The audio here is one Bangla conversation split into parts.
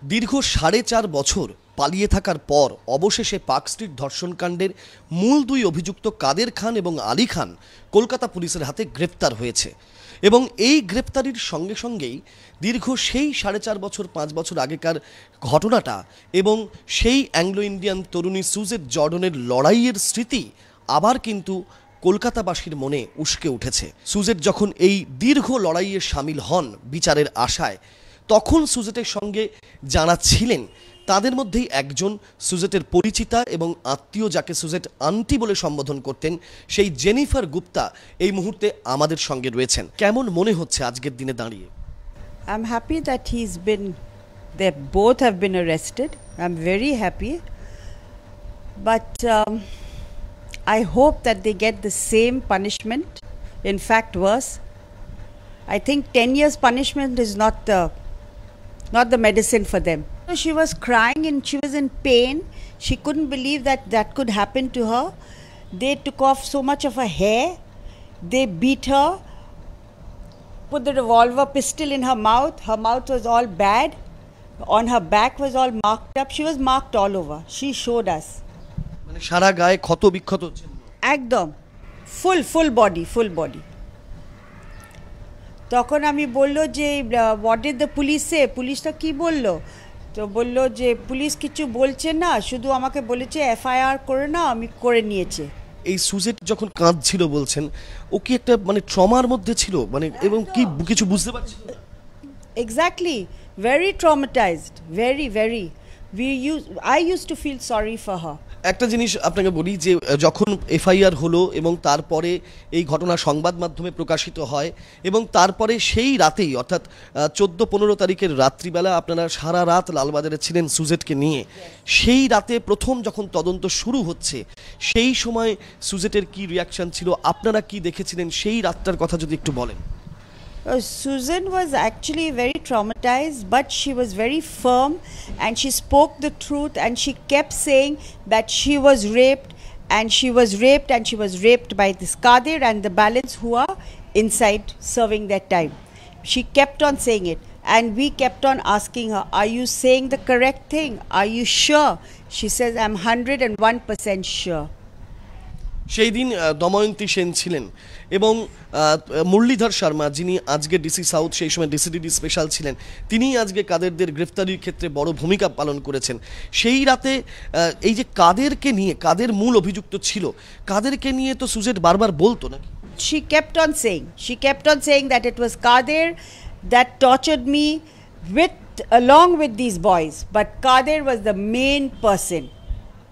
দীর্ঘ 4.5 বছর পালিয়ে থাকার পর অবশেষে পার্ক স্ট্রিট ধর্ষণকাণ্ডের মূল দুই অভিযুক্ত কাদের খান এবং আলী খান কলকাতা পুলিশের হাতে গ্রেপ্তার হয়েছে এবং এই গ্রেপ্তারির সঙ্গে সঙ্গেই দীর্ঘ সেই 4.5 বছর 5 বছর আগেকার ঘটনাটা এবং সেই অ্যাংলো ইন্ডিয়ান তরুণী সুজেট জর্ডনের লড়াইয়ের স্মৃতি আবার কিন্তু কলকাতাবাসীর মনে উস্কে উঠেছে। সুজেট যখন এই দীর্ঘ লড়াইয়ে সামিল হন বিচারের আশায়, তখন সুজেটের সঙ্গে যারা ছিলেন তাদের মধ্যেই একজন সুজেটের পরিচিতা এবং আত্মীয়, যাকে সুজেট আন্টি বলে সম্বোধন করতেন, সেই জেনিফার গুপ্তা এই মুহূর্তে আমাদের সঙ্গে রয়েছেন। কেমন মনে হচ্ছে আজকের দিনে দাঁড়িয়ে? I'm happy that they both have been arrested. I'm very happy. But I hope that they get the same punishment. In fact, worse. I think 10 years punishment is not the medicine for them. She was crying and she was in pain. She couldn't believe that could happen to her. They took off so much of her hair. They beat her, put the revolver pistol in her mouth. Her mouth was all bad. On her back was all marked up. She was marked all over. She showed us. মানে সারা গায়ে ক্ষত বিক্ষত হচ্ছে একদম ফুল বডি। তখন আমি বললো যে হোয়াট ডিড দ্য পুলিশ সে, পুলিশটা কি বললো? তো বললো যে পুলিশ কিছু বলছে না, শুধু আমাকে বলেছে এফআইআর করে না, আমি করে নিয়েছে। এই সুজেট যখন কাঁদছিল বলছেন, ও কি একটা মানে ট্রমার মধ্যে ছিল, মানে এবং কি কিছু বুঝতে পারছি? Exactly, very traumatised, very. I used to feel sorry for her. একটা জিনিস আপনাকে বলি যে যখন এফআইআর হলো এবং তারপরে এই ঘটনা সংবাদ মাধ্যমে প্রকাশিত হয় এবং তারপরে সেই রাতেই, অর্থাৎ 14-15 তারিখের রাত্রিবেলা আপনারা সারা রাত লালবাজারে ছিলেন সুজেটকে নিয়ে। সেই রাতে প্রথম যখন তদন্ত শুরু হচ্ছে, সেই সময় সুজেটের কি রিয়াকশন ছিল, আপনারা কি দেখেছিলেন, সেই রাতটার কথা যদি একটু বলেন। Susan was actually very traumatized, but she was very firm and she spoke the truth, and she kept saying that she was raped and she was raped by this Kadir and the balance who are inside serving their time. She kept on saying it, and we kept on asking her, are you saying the correct thing? Are you sure? She says, I'm 101% sure. সেই দিন দময়ন্তী সেন ছিলেন এবং মুরলীধর শর্মা, যিনি আজকে ডিসি সাউথ, সেই সময় ডিসিডিডি স্পেশাল ছিলেন, তিনি আজকে কাদেরদের গ্রেফতারির ক্ষেত্রে বড় ভূমিকা পালন করেছেন। সেই রাতে এই যে কাদেরকে নিয়ে, কাদের মূল অভিযুক্ত ছিল, কাদেরকে নিয়ে তো সুজেট বারবার বলতো নাকি? She kept on saying that it was Kadir that tortured me along with these boys, but Kadir was the main person.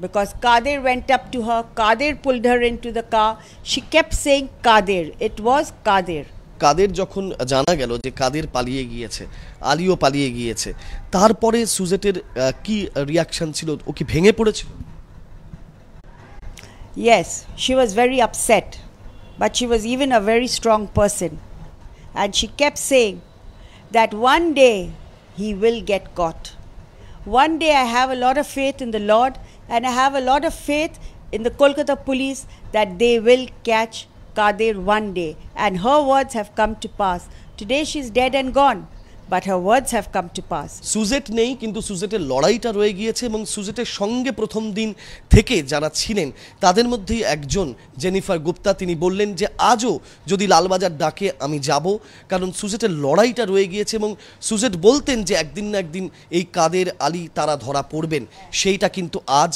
Because Kadir went up to her, Kadir pulled her into the car. She kept saying Kadir. It was Kadir. কাদের যখন জানা গেল যে কাদের পালিয়ে গিয়েছে, আলীও পালিয়ে গিয়েছে, তারপরে সুজেটের কি রিয়াকশন ছিল? ও কি ভেঙে পড়েছিল? Yes, she was very upset, but she was even a very strong person, and she kept saying that one day he will get caught. One day I have a lot of faith in the Lord, and I have a lot of faith in the Kolkata police that they will catch Kadir one day. And her words have come to pass. Today she's dead and gone, but her words have come to pass. সুজেট নেই, কিন্তু সুজেটের লড়াইটা রয়ে গিয়েছে এবং সুজেটের সঙ্গে প্রথম দিন থেকে যারা ছিলেন তাদের মধ্যেই একজন জেনিফার গুপ্তা, তিনি বললেন যে আজও যদি লালবাজার ডাকে আমি যাব, কারণ সুজেটের লড়াইটা রয়ে গিয়েছে। এবং সুজেট বলতেন যে একদিন না একদিন এই কাদের, আলী তারা ধরা পড়বেন। সেইটা কিন্তু আজ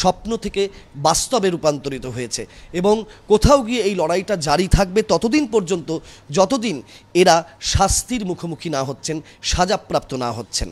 স্বপ্ন থেকে বাস্তবে রূপান্তরিত হয়েছে এবং কোথাও গিয়ে এই লড়াইটা জারি থাকবে ততদিন পর্যন্ত, যতদিন এরা শাস্তির মুখোমুখি না হচ্ছেন, সাজাপ্রাপ্ত না হচ্ছেন।